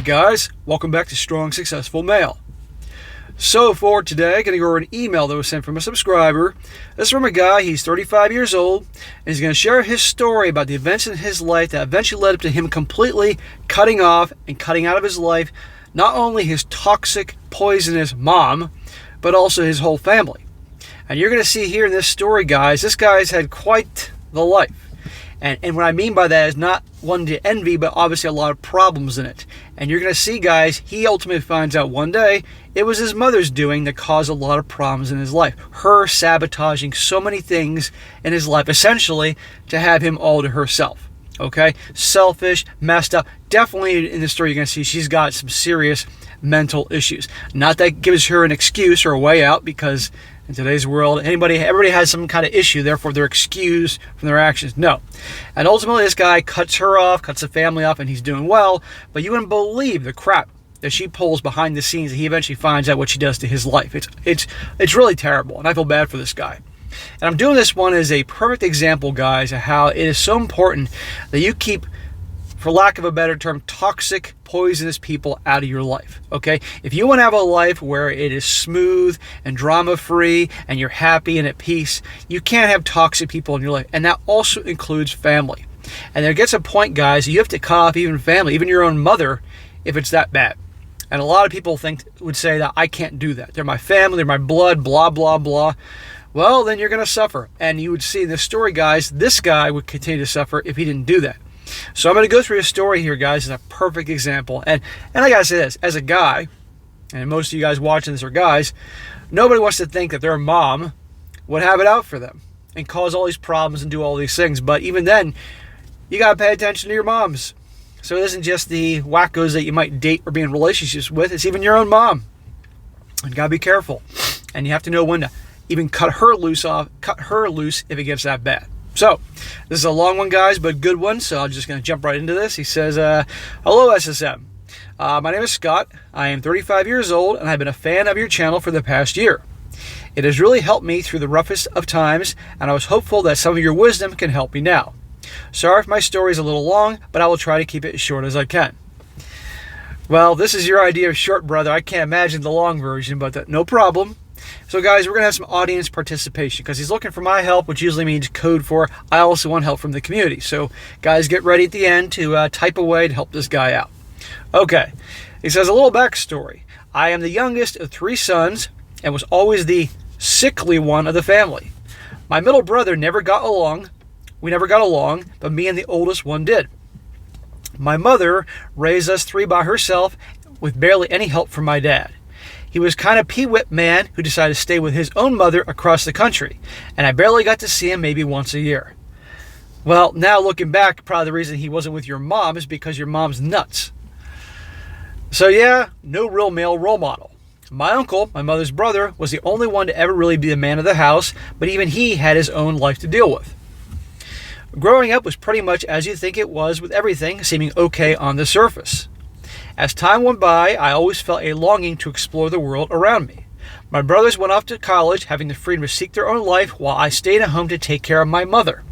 Alright guys, welcome back to Strong Successful Male. So for today, I'm going to go over an email that was sent from a subscriber. This is from a guy, he's 35 years old, and he's going to share his story about the events in his life that eventually led up to him completely cutting off and cutting out of his life not only his toxic, poisonous mom, but also his whole family. And you're going to see here in this story, guys, this guy's had quite the life. And what I mean by that is not one to envy, but obviously a lot of problems in it. And you're going to see, guys, he ultimately finds out one day it was his mother's doing that caused a lot of problems in his life. Her sabotaging so many things in his life, essentially to have him all to herself. Okay? Selfish, messed up. Definitely in the story you're going to see she's got some serious mental issues. Not that gives her an excuse or a way out, because in today's world, everybody has some kind of issue, therefore they're excused from their actions. No. And ultimately this guy cuts her off, cuts the family off, and he's doing well, but you wouldn't believe the crap that she pulls behind the scenes that he eventually finds out what she does to his life. It's really terrible, and I feel bad for this guy. And I'm doing this one as a perfect example, guys, of how it is so important that you keep, for lack of a better term, toxic, poisonous people out of your life, okay? If you want to have a life where it is smooth and drama-free and you're happy and at peace, you can't have toxic people in your life, and that also includes family. And there gets a point, guys, you have to cut off even family, even your own mother, if it's that bad. And a lot of people would say that I can't do that. They're my family, they're my blood, blah, blah, blah. Well, then you're going to suffer. And you would see in this story, guys, this guy would continue to suffer if he didn't do that. So I'm going to go through his story here, guys, as a perfect example. And I got to say this, as a guy, and most of you guys watching this are guys, nobody wants to think that their mom would have it out for them and cause all these problems and do all these things. But even then, you got to pay attention to your moms. So it isn't just the wackos that you might date or be in relationships with. It's even your own mom. You got to be careful. And you have to know when to even cut her loose if it gets that bad. So, this is a long one, guys, but good one, so I'm just going to jump right into this. He says, hello, SSM. My name is Scott. I am 35 years old, and I've been a fan of your channel for the past year. It has really helped me through the roughest of times, and I was hopeful that some of your wisdom can help me now. Sorry if my story is a little long, but I will try to keep it as short as I can. Well, this is your idea of short, brother. I can't imagine the long version, but no problem. So guys, we're going to have some audience participation because he's looking for my help, which usually means code for I also want help from the community. So guys, get ready at the end to type away to help this guy out. Okay, he says a little backstory. I am the youngest of 3 sons and was always the sickly one of the family. My middle brother never got along. We never got along, but me and the oldest one did. My mother raised us 3 by herself with barely any help from my dad. He was kind of pee-wit man who decided to stay with his own mother across the country, and I barely got to see him maybe once a year. Well, now looking back, probably the reason he wasn't with your mom is because your mom's nuts. So yeah, no real male role model. My uncle, my mother's brother, was the only one to ever really be the man of the house, but even he had his own life to deal with. Growing up was pretty much as you think it was, with everything seeming okay on the surface. As time went by, I always felt a longing to explore the world around me. My brothers went off to college, having the freedom to seek their own life, while I stayed at home to take care of my mother.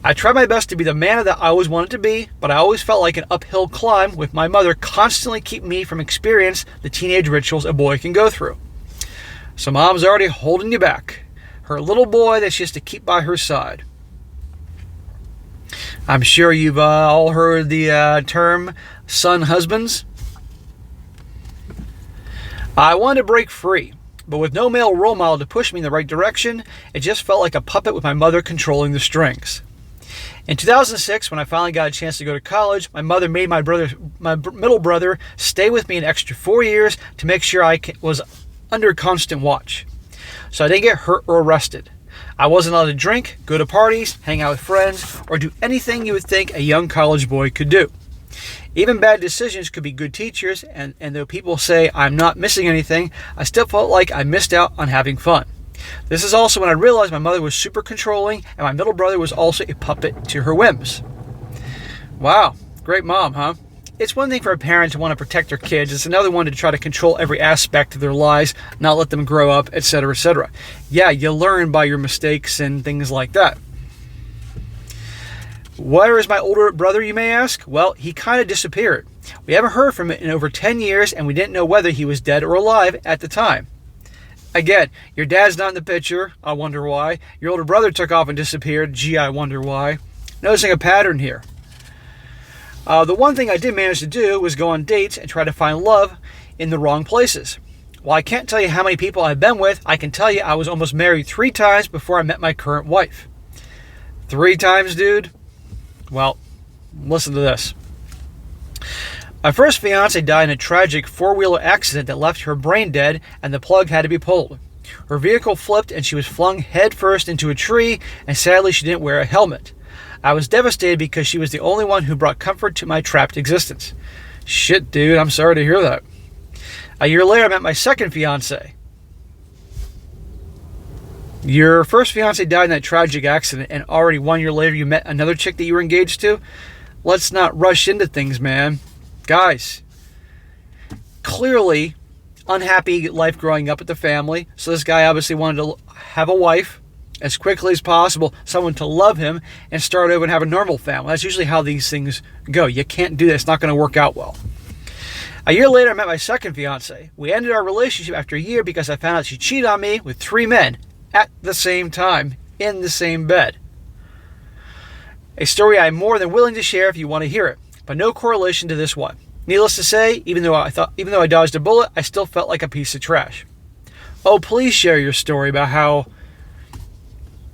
I tried my best to be the man that I always wanted to be, but I always felt like an uphill climb, with my mother constantly keeping me from experiencing the teenage rituals a boy can go through. So mom's already holding you back. Her little boy that she has to keep by her side. I'm sure you've all heard the term son husbands. I wanted to break free, but with no male role model to push me in the right direction, it just felt like a puppet with my mother controlling the strings. In 2006, when I finally got a chance to go to college, my mother made my middle brother stay with me an extra 4 years to make sure I was under constant watch, so I didn't get hurt or arrested. I wasn't allowed to drink, go to parties, hang out with friends, or do anything you would think a young college boy could do. Even bad decisions could be good teachers, and though people say I'm not missing anything, I still felt like I missed out on having fun. This is also when I realized my mother was super controlling, and my middle brother was also a puppet to her whims. Wow, great mom, huh? It's one thing for a parent to want to protect their kids. It's another one to try to control every aspect of their lives, not let them grow up, etc., etc. Yeah, you learn by your mistakes and things like that. Where is my older brother, you may ask? Well, he kind of disappeared. We haven't heard from him in over 10 years, and we didn't know whether he was dead or alive at the time. Again, your dad's not in the picture. I wonder why. Your older brother took off and disappeared. Gee, I wonder why. Noticing a pattern here. The one thing I did manage to do was go on dates and try to find love in the wrong places. While I can't tell you how many people I've been with, I can tell you I was almost married 3 times before I met my current wife. 3 times, dude? Well, listen to this. My first fiance died in a tragic 4-wheeler accident that left her brain dead and the plug had to be pulled. Her vehicle flipped and she was flung headfirst into a tree, and sadly she didn't wear a helmet. I was devastated because she was the only one who brought comfort to my trapped existence. Shit, dude, I'm sorry to hear that. A year later, I met my second fiance. Your first fiance died in that tragic accident, and already 1 year later you met another chick that you were engaged to? Let's not rush into things, man. Guys, clearly unhappy life growing up with the family, so this guy obviously wanted to have a wife as quickly as possible, someone to love him, and start over and have a normal family. That's usually how these things go. You can't do that. It's not going to work out well. A year later, I met my second fiance. We ended our relationship after a year because I found out she cheated on me with 3 men at the same time in the same bed. A story I'm more than willing to share if you want to hear it, but no correlation to this one. Needless to say, even though I dodged a bullet, I still felt like a piece of trash. Oh, please share your story about how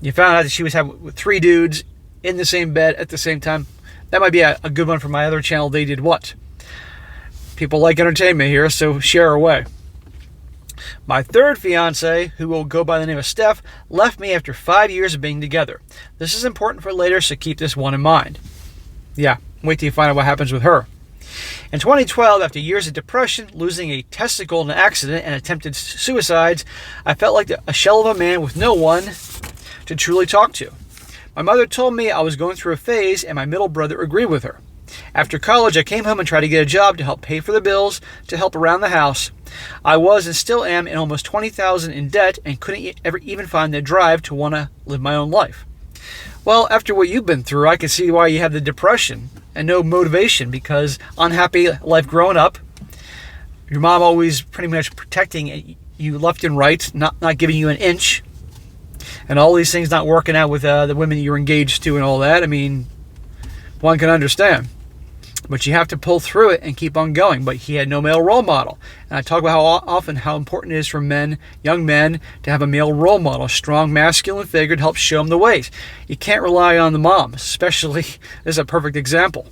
you found out that she was having 3 dudes in the same bed at the same time. That might be a good one for my other channel, They Did What. People like entertainment here, so share away. My third fiance, who will go by the name of Steph, left me after 5 years of being together. This is important for later, so keep this one in mind. Yeah, wait till you find out what happens with her. In 2012, after years of depression, losing a testicle in an accident, and attempted suicides, I felt like a shell of a man with no one to truly talk to. My mother told me I was going through a phase, and my middle brother agreed with her. After college, I came home and tried to get a job to help pay for the bills, to help around the house. I was and still am in almost $20,000 in debt and couldn't ever even find the drive to want to live my own life. Well, after what you've been through, I can see why you have the depression and no motivation, because unhappy life growing up, your mom always pretty much protecting you left and right, not giving you an inch, and all these things not working out with the women you're engaged to and all that. I mean, one can understand. But you have to pull through it and keep on going. But he had no male role model. And I talk about how important it is for men, young men, to have a male role model, a strong masculine figure to help show them the ways. You can't rely on the mom, especially, this is a perfect example.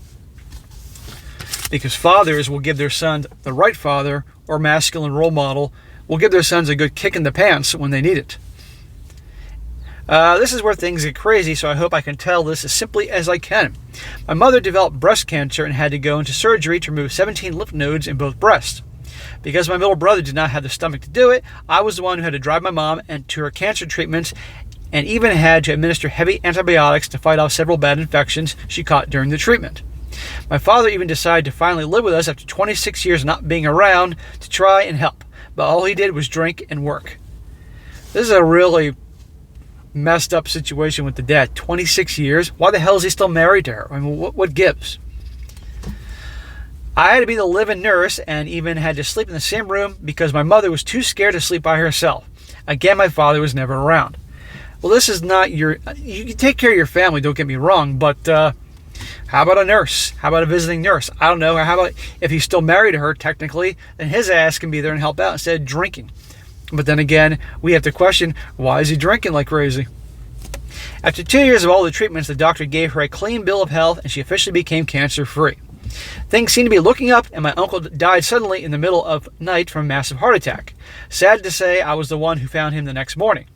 Because fathers will give their sons the right father or masculine role model, will give their sons a good kick in the pants when they need it. This is where things get crazy, so I hope I can tell this as simply as I can. My mother developed breast cancer and had to go into surgery to remove 17 lymph nodes in both breasts. Because my middle brother did not have the stomach to do it, I was the one who had to drive my mom to her cancer treatments, and even had to administer heavy antibiotics to fight off several bad infections she caught during the treatment. My father even decided to finally live with us after 26 years not being around to try and help, but all he did was drink and work. This is a really messed up situation with the dad. 26 years. Why the hell is he still married to her? I mean, what gives? I had to be the live-in nurse and even had to sleep in the same room because my mother was too scared to sleep by herself. Again, my father was never around. Well, this is not you can take care of your family, don't get me wrong, but how about a nurse? How about a visiting nurse? I don't know. How about if he's still married to her, technically, then his ass can be there and help out instead of drinking. But then again, we have to question, why is he drinking like crazy? After 2 years of all the treatments, the doctor gave her a clean bill of health and she officially became cancer-free. Things seemed to be looking up, and my uncle died suddenly in the middle of night from a massive heart attack. Sad to say, I was the one who found him the next morning.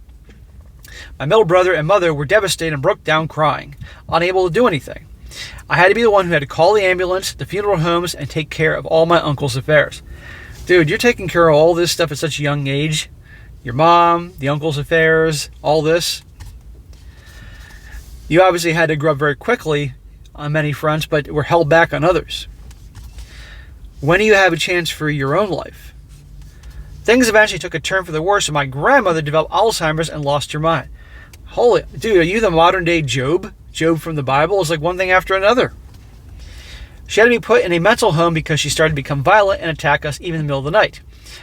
My middle brother and mother were devastated and broke down crying, unable to do anything. I had to be the one who had to call the ambulance, the funeral homes, and take care of all my uncle's affairs. Dude, you're taking care of all this stuff at such a young age. Your mom, the uncle's affairs, all this. You obviously had to grow up very quickly on many fronts, but were held back on others. When do you have a chance for your own life? Things eventually took a turn for the worse, and my grandmother developed Alzheimer's and lost her mind. Holy, dude, are you the modern day Job? Job from the Bible is like one thing after another. She had to be put in a mental home because she started to become violent and attack us even in the middle of the night.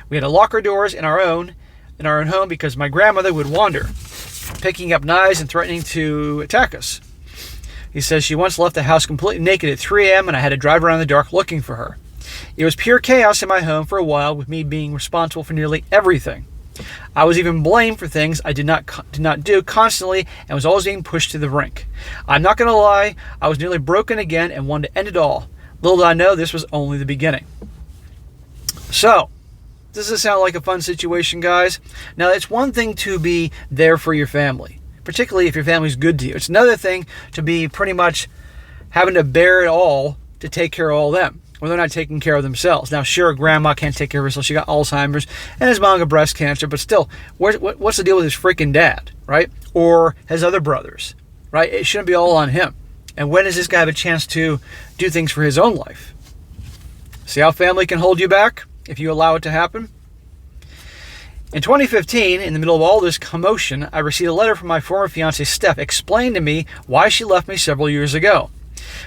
We had to lock our doors in our own home because my grandmother would wander, picking up knives and threatening to attack us. He says she once left the house completely naked at 3 a.m. and I had to drive around in the dark looking for her. It was pure chaos in my home for a while, with me being responsible for nearly everything. I was even blamed for things I did not do constantly and was always being pushed to the brink. I'm not going to lie, I was nearly broken again and wanted to end it all. Little did I know this was only the beginning. So, does this sound like a fun situation, guys? Now, it's one thing to be there for your family, particularly if your family's good to you. It's another thing to be pretty much having to bear it all to take care of all them, when they're not taking care of themselves. Now, sure, grandma can't take care of herself. She got Alzheimer's, and his mom got breast cancer, but still, what's the deal with his freaking dad, right? Or his other brothers, right? It shouldn't be all on him. And when does this guy have a chance to do things for his own life? See how family can hold you back if you allow it to happen? In 2015, in the middle of all this commotion, I received a letter from my former fiancée, Steph, explaining to me why she left me several years ago.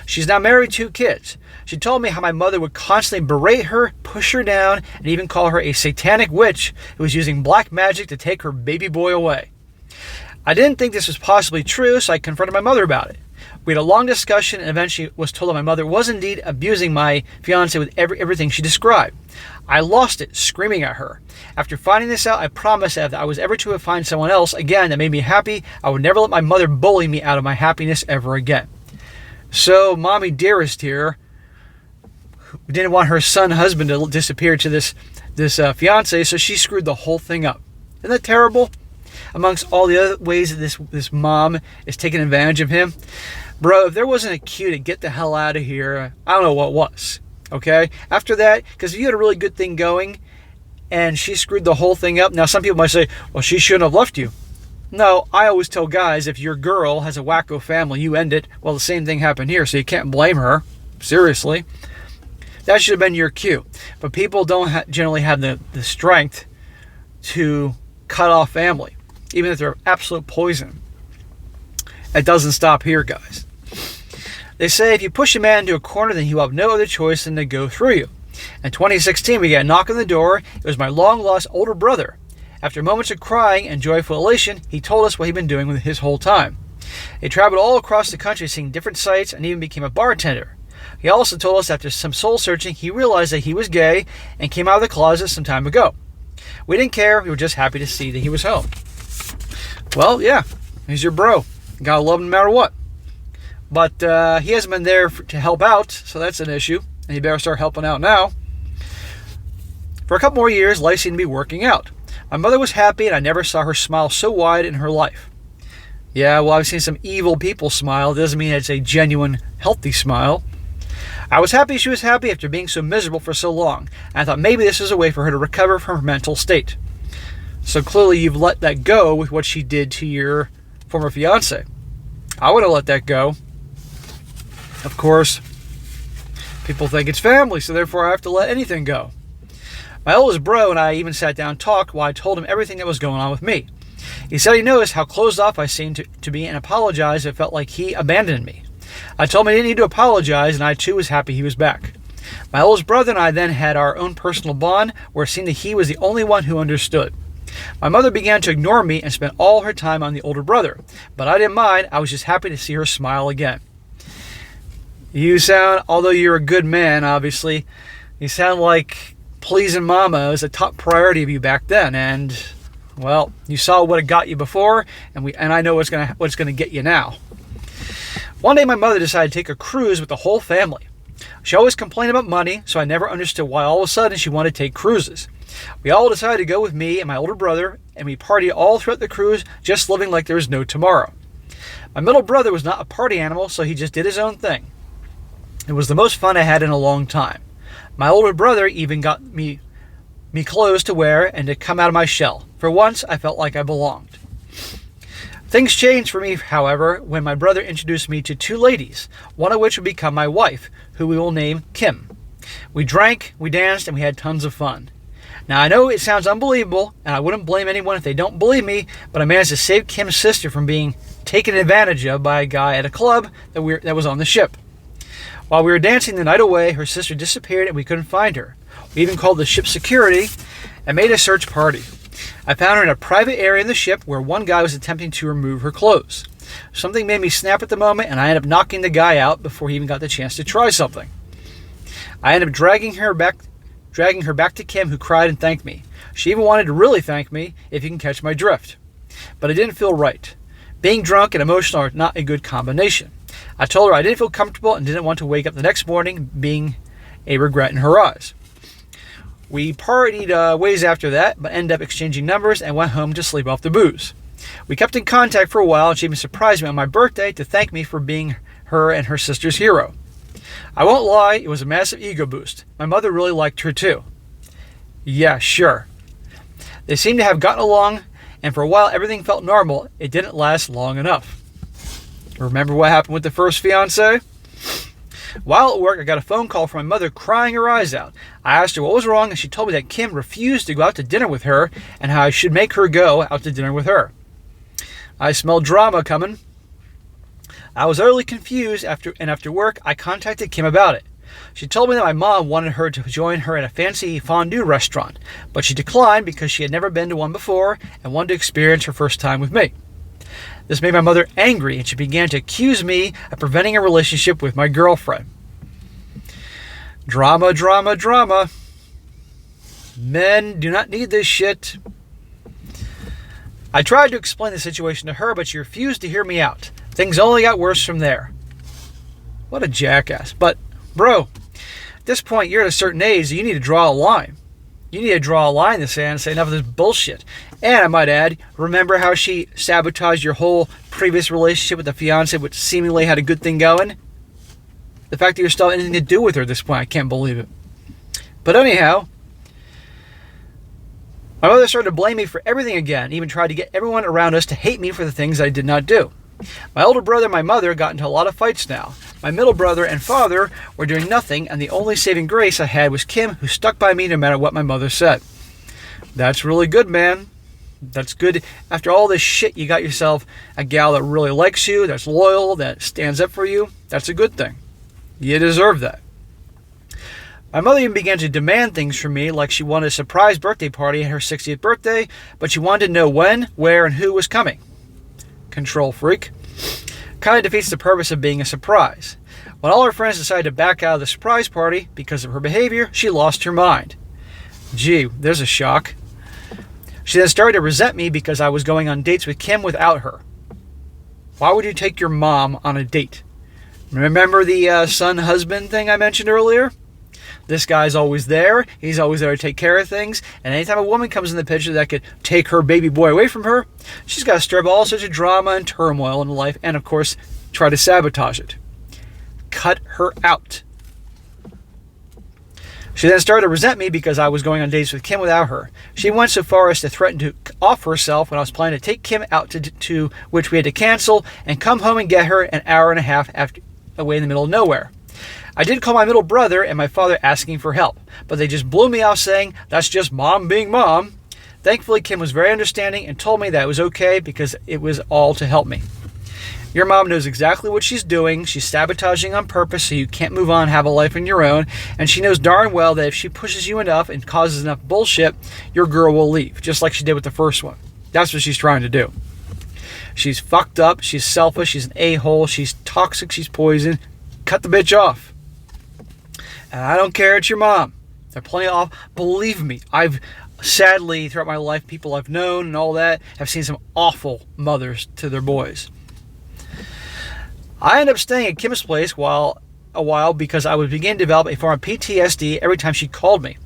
She's now married 2 kids. She told me how my mother would constantly berate her, push her down, and even call her a satanic witch who was using black magic to take her baby boy away. I didn't think this was possibly true, so I confronted my mother about it. We had a long discussion and eventually was told that my mother was indeed abusing my fiancé with everything she described. I lost it, screaming at her. After finding this out, I promised that if I was ever to find someone else again that made me happy, I would never let my mother bully me out of my happiness ever again. So, Mommy Dearest here didn't want her husband to disappear to this fiancé, so she screwed the whole thing up. Isn't that terrible? Amongst all the other ways that this mom is taking advantage of him. Bro, if there wasn't a cue to get the hell out of here, I don't know what was. Okay? After that, because if you had a really good thing going and she screwed the whole thing up, now some people might say, well, she shouldn't have left you. No, I always tell guys, if your girl has a wacko family, you end it. Well, the same thing happened here, so you can't blame her. Seriously. That should have been your cue. But people don't generally have the strength to cut off family, even if they're absolute poison. It doesn't stop here, guys. They say if you push a man into a corner, then he will have no other choice than to go through you. In 2016, we got a knock on the door. It was my long-lost older brother. After moments of crying and joyful elation, he told us what he'd been doing with his whole time. He traveled all across the country, seeing different sights, and even became a bartender. He also told us after some soul-searching, he realized that he was gay and came out of the closet some time ago. We didn't care. We were just happy to see that he was home. Well, yeah, he's your bro. You gotta love him no matter what. But he hasn't been there to help out, so that's an issue. And he better start helping out now. For a couple more years, life seemed to be working out. My mother was happy, and I never saw her smile so wide in her life. Yeah, well, I've seen some evil people smile. It doesn't mean it's a genuine, healthy smile. I was happy she was happy after being so miserable for so long. And I thought maybe this was a way for her to recover from her mental state. So clearly you've let that go with what she did to your former fiancé. I would have let that go. Of course, people think it's family, so therefore I have to let anything go. My oldest bro and I even sat down and talked while I told him everything that was going on with me. He said he noticed how closed off I seemed to be and apologized. It felt like he abandoned me. I told him I didn't need to apologize, and I too was happy he was back. My oldest brother and I then had our own personal bond where it seemed that he was the only one who understood. My mother began to ignore me and spent all her time on the older brother, but I didn't mind. I was just happy to see her smile again. You sound, although you're a good man, obviously, you sound like pleasing mama was a top priority of you back then, and well, you saw what it got you before, and I know what's gonna get you now. One day my mother decided to take a cruise with the whole family. She always complained about money, so I never understood why all of a sudden she wanted to take cruises. We all decided to go with me and my older brother, and we partied all throughout the cruise, just living like there was no tomorrow. My middle brother was not a party animal, so he just did his own thing. It was the most fun I had in a long time. My older brother even got me clothes to wear and to come out of my shell. For once, I felt like I belonged. Things changed for me, however, when my brother introduced me to 2 ladies, one of which would become my wife, who we will name Kim. We drank, we danced, and we had tons of fun. Now, I know it sounds unbelievable, and I wouldn't blame anyone if they don't believe me, but I managed to save Kim's sister from being taken advantage of by a guy at a club that was on the ship. While we were dancing the night away, her sister disappeared and we couldn't find her. We even called the ship's security and made a search party. I found her in a private area in the ship where one guy was attempting to remove her clothes. Something made me snap at the moment, and I ended up knocking the guy out before he even got the chance to try something. I ended up dragging her back to Kim, who cried and thanked me. She even wanted to really thank me, if you can catch my drift. But it didn't feel right. Being drunk and emotional are not a good combination. I told her I didn't feel comfortable and didn't want to wake up the next morning being a regret in her eyes. We partied ways after that, but ended up exchanging numbers and went home to sleep off the booze. We kept in contact for a while, and she even surprised me on my birthday to thank me for being her and her sister's hero. I won't lie, it was a massive ego boost. My mother really liked her too. Yeah, sure. They seemed to have gotten along, and for a while everything felt normal. It didn't last long enough. Remember what happened with the first fiancé? While at work, I got a phone call from my mother crying her eyes out. I asked her what was wrong, and she told me that Kim refused to go out to dinner with her and how I should make her go out to dinner with her. I smelled drama coming. I was utterly confused, after work, I contacted Kim about it. She told me that my mom wanted her to join her at a fancy fondue restaurant, but she declined because she had never been to one before and wanted to experience her first time with me. This made my mother angry, and she began to accuse me of preventing a relationship with my girlfriend. Drama, drama, drama. Men do not need this shit. I tried to explain the situation to her, but she refused to hear me out. Things only got worse from there. What a jackass. But, bro, at this point, you're at a certain age, so you need to draw a line. You need to draw a line in the sand and say enough of this bullshit. And I might add, remember how she sabotaged your whole previous relationship with the fiance, which seemingly had a good thing going? The fact that you're still anything to do with her at this point, I can't believe it. But anyhow, my mother started to blame me for everything again, even tried to get everyone around us to hate me for the things I did not do. My older brother and my mother got into a lot of fights now. My middle brother and father were doing nothing, and the only saving grace I had was Kim, who stuck by me no matter what my mother said. That's really good, man. That's good. After all this shit, you got yourself a gal that really likes you, that's loyal, that stands up for you. That's a good thing. You deserve that. My mother even began to demand things from me, like she wanted a surprise birthday party at her 60th birthday, but she wanted to know when, where, and who was coming. Control freak. Kind of defeats the purpose of being a surprise. When all her friends decided to back out of the surprise party because of her behavior, she lost her mind. Gee, there's a shock. She then started to resent me because I was going on dates with Kim without her. Why would you take your mom on a date? Remember the son-husband thing I mentioned earlier? This guy's always there. He's always there to take care of things. And anytime a woman comes in the picture that could take her baby boy away from her, she's got to stir up all sorts of drama and turmoil in life and, of course, try to sabotage it. Cut her out. She then started to resent me because I was going on dates with Kim without her. She went so far as to threaten to off herself when I was planning to take Kim out to which we had to cancel and come home and get her an hour and a half away in the middle of nowhere. I did call my middle brother and my father asking for help, but they just blew me off saying, that's just mom being mom. Thankfully, Kim was very understanding and told me that it was okay because it was all to help me. Your mom knows exactly what she's doing. She's sabotaging on purpose so you can't move on and have a life on your own. And she knows darn well that if she pushes you enough and causes enough bullshit, your girl will leave, just like she did with the first one. That's what she's trying to do. She's fucked up. She's selfish. She's an a-hole. She's toxic. She's poison. Cut the bitch off. And I don't care, it's your mom. They're plenty off. Believe me, I've sadly, throughout my life, people I've known and all that, have seen some awful mothers to their boys. I ended up staying at Kim's place a while because I was beginning to develop a form of PTSD every time she called me.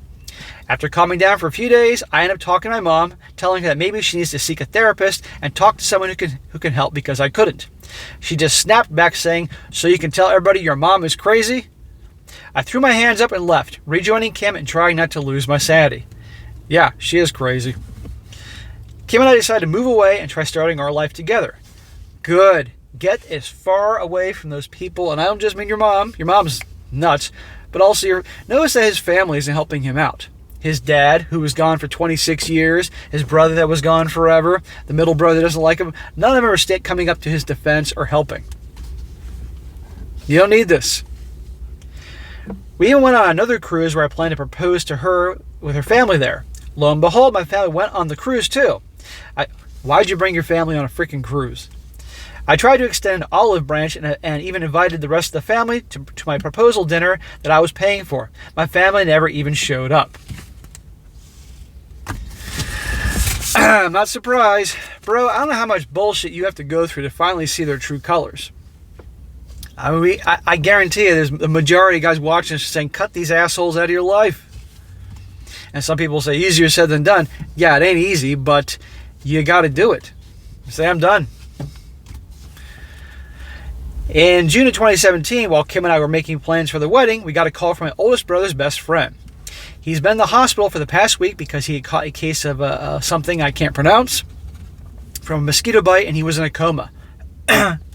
After calming down for a few days, I ended up talking to my mom, telling her that maybe she needs to seek a therapist and talk to someone who can help because I couldn't. She just snapped back saying, so you can tell everybody your mom is crazy? I threw my hands up and left, rejoining Kim and trying not to lose my sanity. Yeah, she is crazy. Kim and I decided to move away and try starting our life together. Good. Get as far away from those people, and I don't just mean your mom. Your mom's nuts. But also, notice that his family isn't helping him out. His dad, who was gone for 26 years, his brother that was gone forever, the middle brother doesn't like him, none of them are coming up to his defense or helping. You don't need this. We even went on another cruise where I planned to propose to her with her family there. Lo and behold, my family went on the cruise too. Why'd you bring your family on a freaking cruise? I tried to extend an olive branch and even invited the rest of the family to my proposal dinner that I was paying for. My family never even showed up. I'm not surprised. Bro, I don't know how much bullshit you have to go through to finally see their true colors. I guarantee you there's the majority of guys watching this saying, cut these assholes out of your life. And some people say, easier said than done. Yeah, it ain't easy, but you got to do it. Say, I'm done. In June of 2017, while Kim and I were making plans for the wedding, we got a call from my oldest brother's best friend. He's been in the hospital for the past week because he had caught a case of something I can't pronounce from a mosquito bite, and he was in a coma.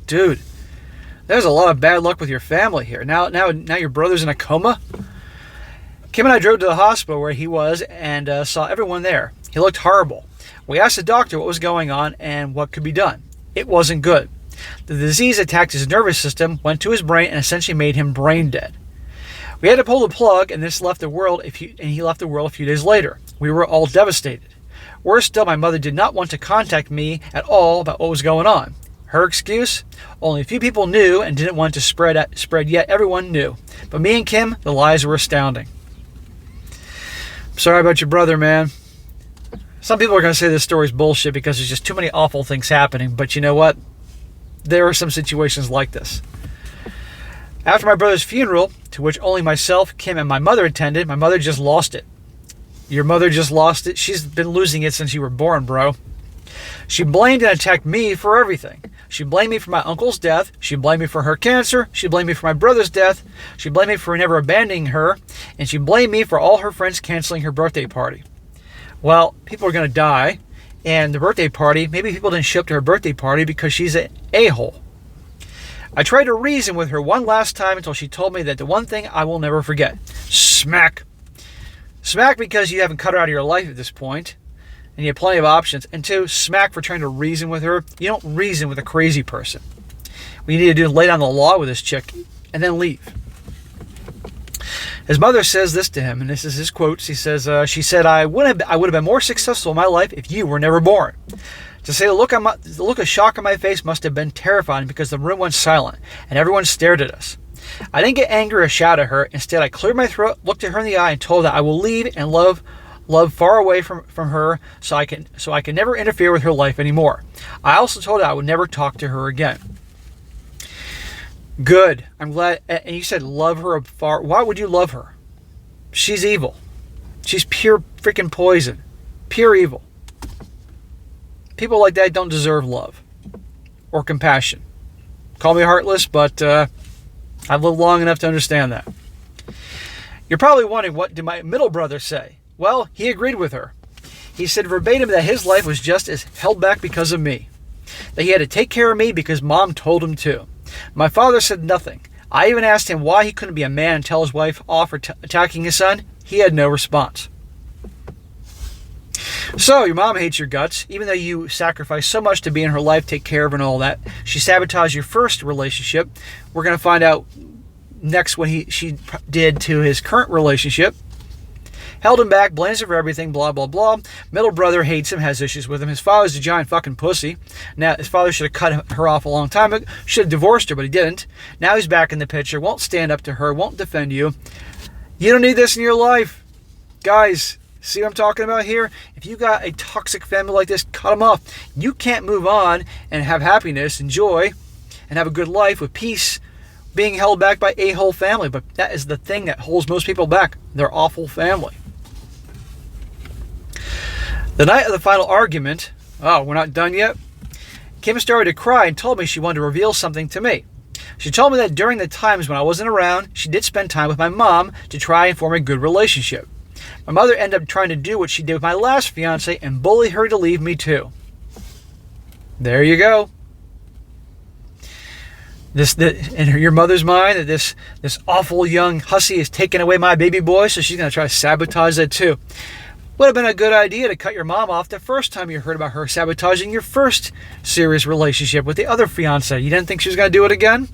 Dude, there's a lot of bad luck with your family here. Now your brother's in a coma? Kim and I drove to the hospital where he was and saw everyone there. He looked horrible. We asked the doctor what was going on and what could be done. It wasn't good. The disease attacked his nervous system, went to his brain, and essentially made him brain dead. We had to pull the plug, and he left the world a few days later. We were all devastated. Worse still, my mother did not want to contact me at all about what was going on. Her excuse? Only a few people knew and didn't want to spread yet everyone knew. But me and Kim, the lies were astounding. I'm sorry about your brother, man. Some people are going to say this story's bullshit because there's just too many awful things happening, but you know what? There are some situations like this. After my brother's funeral, to which only myself, Kim, and my mother attended, my mother just lost it. Your mother just lost it? She's been losing it since you were born, bro. She blamed and attacked me for everything. She blamed me for my uncle's death. She blamed me for her cancer. She blamed me for my brother's death. She blamed me for never abandoning her. And she blamed me for all her friends canceling her birthday party. Well, people are going to die. And the birthday party, maybe people didn't show up to her birthday party because she's an a-hole. I tried to reason with her one last time until she told me that the one thing I will never forget. Smack. Smack because you haven't cut her out of your life at this point, and you have plenty of options. And two, smack for trying to reason with her. You don't reason with a crazy person. What you need to do is lay down the law with this chick and then leave. His mother says this to him, and this is his quote. She said, I would have been more successful in my life if you were never born. To say the look of shock on my face must have been terrifying because the room went silent and everyone stared at us. I didn't get angry or shout at her. Instead, I cleared my throat, looked at her in the eye, and told her I will leave and love far away from her so I can never interfere with her life anymore. I also told her I would never talk to her again. Good. I'm glad. And you said love her afar. Why would you love her? She's evil. She's pure freaking poison. Pure evil. People like that don't deserve love or compassion. Call me heartless, but I've lived long enough to understand that. You're probably wondering, what did my middle brother say? Well, he agreed with her. He said verbatim that his life was just as held back because of me. That he had to take care of me because mom told him to. My father said nothing. I even asked him why he couldn't be a man and tell his wife off for attacking his son. He had no response. So, your mom hates your guts, even though you sacrificed so much to be in her life, take care of her and all that. She sabotaged your first relationship. We're going to find out next what she did to his current relationship. Held him back, blames her for everything, blah, blah, blah. Middle brother hates him, has issues with him. His father's a giant fucking pussy. Now, his father should have cut her off a long time ago. Should have divorced her, but he didn't. Now he's back in the picture, won't stand up to her, won't defend you. You don't need this in your life. Guys, see what I'm talking about here? If you got a toxic family like this, cut them off. You can't move on and have happiness and joy and have a good life with peace being held back by a whole family. But that is the thing that holds most people back. Their awful family. The night of the final argument, we're not done yet. Kim started to cry and told me she wanted to reveal something to me. She told me that during the times when I wasn't around, she did spend time with my mom to try and form a good relationship. My mother ended up trying to do what she did with my last fiance and bully her to leave me too. There you go. In your mother's mind, that this awful young hussy is taking away my baby boy, so she's going to try to sabotage that too. Would have been a good idea to cut your mom off the first time you heard about her sabotaging your first serious relationship with the other fiance. You didn't think she was going to do it again?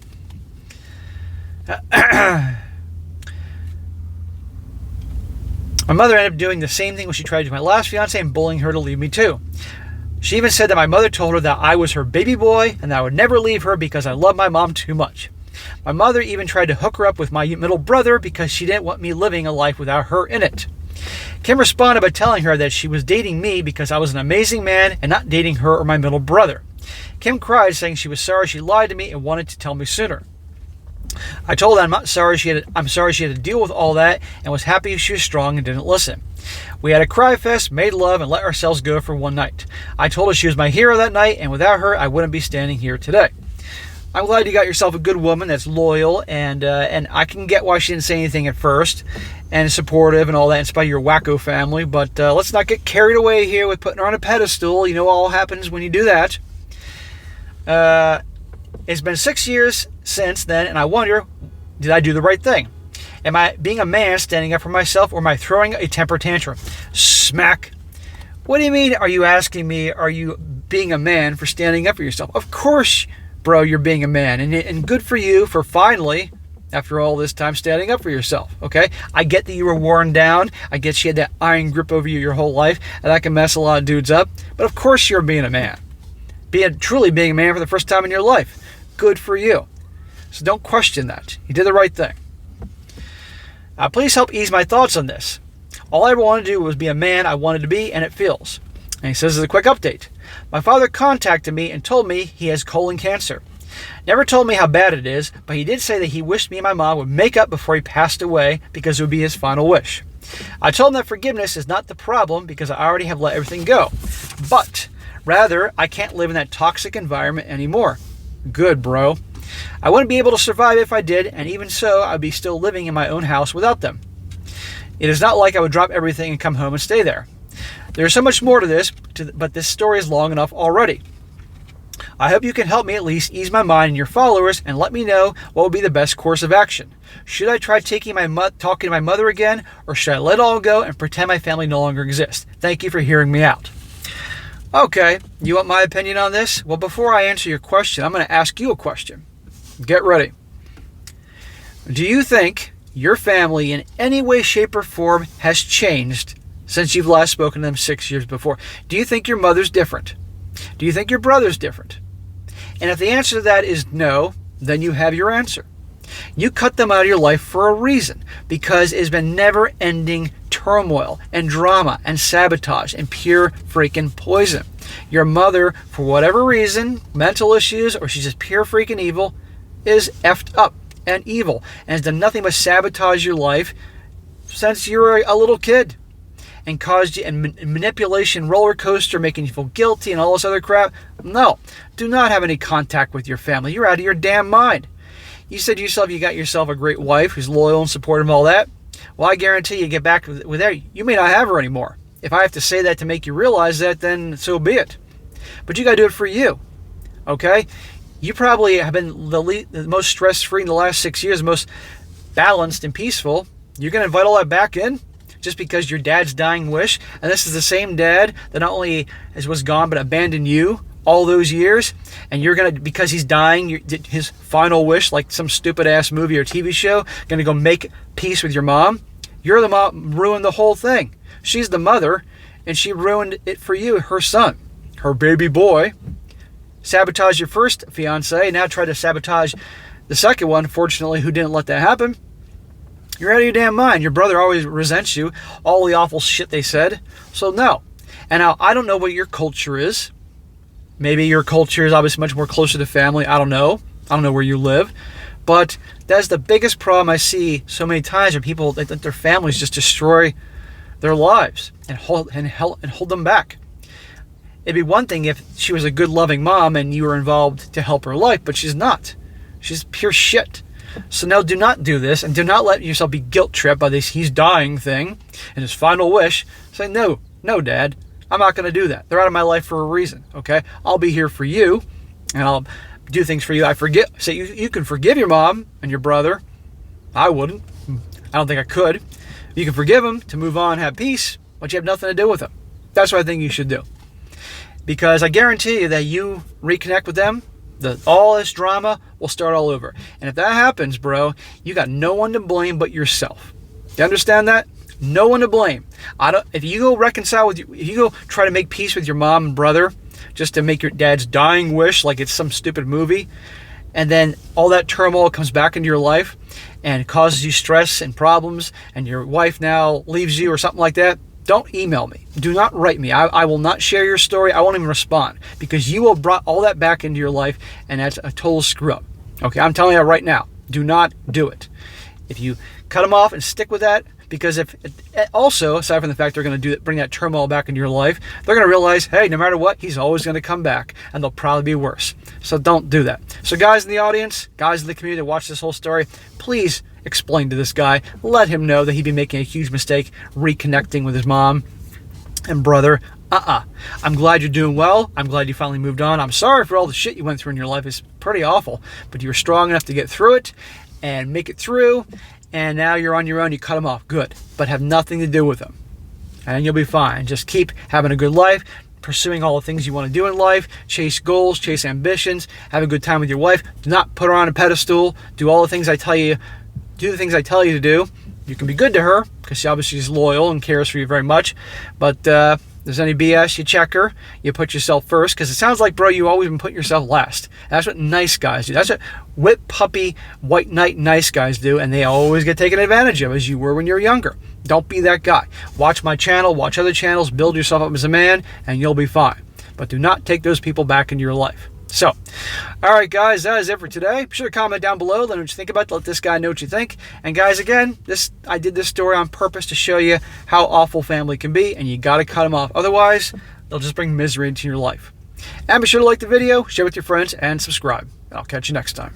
My mother ended up doing the same thing when she tried to my last fiance and bullying her to leave me too. She even said that my mother told her that I was her baby boy and that I would never leave her because I love my mom too much. My mother even tried to hook her up with my middle brother because she didn't want me living a life without her in it. Kim responded by telling her that she was dating me because I was an amazing man and not dating her or my middle brother. Kim cried, saying she was sorry she lied to me and wanted to tell me sooner. I told her I'm sorry she had to deal with all that and was happy she was strong and didn't listen. We had a cry fest, made love, and let ourselves go for one night. I told her she was my hero that night, and without her, I wouldn't be standing here today. I'm glad you got yourself a good woman that's loyal, and I can get why she didn't say anything at first, and supportive and all that in spite of your wacko family, but let's not get carried away here with putting her on a pedestal. You know what all happens when you do that. It's been 6 years since then, and I wonder, did I do the right thing? Am I being a man standing up for myself, or am I throwing a temper tantrum? Smack. What do you mean, are you asking me, are you being a man for standing up for yourself? Of course, bro, you're being a man, and good for you for finally, after all this time, standing up for yourself, okay? I get that you were worn down. I get she had that iron grip over you your whole life, and that can mess a lot of dudes up. But of course you're being a man. Truly being a man for the first time in your life. Good for you. So don't question that. You did the right thing. Please help ease my thoughts on this. All I ever wanted to do was be a man I wanted to be, and it feels. And he says, as a quick update, my father contacted me and told me he has colon cancer. Never told me how bad it is, but he did say that he wished me and my mom would make up before he passed away because it would be his final wish. I told him that forgiveness is not the problem because I already have let everything go. But rather, I can't live in that toxic environment anymore. Good, bro. I wouldn't be able to survive if I did, and even so, I'd be still living in my own house without them. It is not like I would drop everything and come home and stay there. There's so much more to this, but this story is long enough already. I hope you can help me at least ease my mind and your followers and let me know what would be the best course of action. Should I try talking to my mother again, or should I let it all go and pretend my family no longer exists? Thank you for hearing me out. Okay, you want my opinion on this? Well, before I answer your question, I'm going to ask you a question. Get ready. Do you think your family in any way, shape, or form has changed since you've last spoken to them 6 years before? Do you think your mother's different? Do you think your brother's different? And if the answer to that is no, then you have your answer. You cut them out of your life for a reason, because it's been never-ending turmoil and drama and sabotage and pure freaking poison. Your mother, for whatever reason, mental issues, or she's just pure freaking evil, is effed up and evil and has done nothing but sabotage your life since you were a little kid and caused you a manipulation roller coaster, making you feel guilty and all this other crap. No, do not have any contact with your family. You're out of your damn mind. You said to yourself you got yourself a great wife who's loyal and supportive and all that. Well, I guarantee you get back with her, you may not have her anymore. If I have to say that to make you realize that, then so be it. But you got to do it for you, okay? You probably have been the most stress-free in the last 6 years, most balanced and peaceful. You're going to invite all that back in just because your dad's dying wish, and this is the same dad that not only was gone but abandoned you all those years, and you're going to, because he's dying, his final wish, like some stupid-ass movie or TV show, going to go make peace with your mom. You're the mom, ruined the whole thing. She's the mother, and she ruined it for you, her son, her baby boy. Sabotage your first fiance, now try to sabotage the second one, fortunately, who didn't let that happen. You're out of your damn mind. Your brother always resents you, all the awful shit they said. So no. And now, I don't know what your culture is. Maybe your culture is obviously much more closer to family. I don't know. I don't know where you live. But that's the biggest problem I see so many times, where people let their families just destroy their lives and hold them back. It'd be one thing if she was a good, loving mom and you were involved to help her life, but she's not. She's pure shit. So now do not do this, and do not let yourself be guilt-tripped by this he's dying thing and his final wish. Say, no, Dad, I'm not going to do that. They're out of my life for a reason, okay? I'll be here for you, and I'll do things for you. Say you can forgive your mom and your brother. I wouldn't. I don't think I could. You can forgive them to move on, have peace, but you have nothing to do with them. That's what I think you should do. Because I guarantee you that you reconnect with them, all this drama will start all over. And if that happens, bro, you got no one to blame but yourself. You understand that? No one to blame. If you go reconcile with if you go try to make peace with your mom and brother just to make your dad's dying wish like it's some stupid movie, and then all that turmoil comes back into your life and causes you stress and problems, and your wife now leaves you or something like that, don't email me. Do not write me. I will not share your story. I won't even respond, because you will brought all that back into your life, and that's a total screw up. Okay, I'm telling you right now, do not do it. If you cut them off and stick with that, because if also, aside from the fact they're going to bring that turmoil back into your life, they're going to realize, hey, no matter what, he's always going to come back, and they'll probably be worse. So don't do that. So guys in the audience, guys in the community that watch this whole story, please explain to this guy, let him know that he'd be making a huge mistake reconnecting with his mom and brother. I'm glad you're doing well. I'm glad you finally moved on. I'm sorry for all the shit you went through in your life. It's pretty awful, but you were strong enough to get through it and make it through. And now you're on your own. You cut them off. Good. But have nothing to do with them. And you'll be fine. Just keep having a good life, pursuing all the things you want to do in life, chase goals, chase ambitions, have a good time with your wife. Do not put her on a pedestal. Do all the things I tell you. Do the things I tell you to do. You can be good to her, because she obviously is loyal and cares for you very much. But if there's any BS, you check her. You put yourself first, because it sounds like, bro, you always been putting yourself last. That's what nice guys do. That's what whip puppy, white knight nice guys do, and they always get taken advantage of, as you were when you were younger. Don't be that guy. Watch my channel, watch other channels, build yourself up as a man, and you'll be fine. But do not take those people back into your life. So, all right, guys, that is it for today. Be sure to comment down below. Let me know what you think about it. Let this guy know what you think. And guys, again, I did this story on purpose to show you how awful family can be, and you got to cut them off. Otherwise, they'll just bring misery into your life. And be sure to like the video, share with your friends, and subscribe. I'll catch you next time.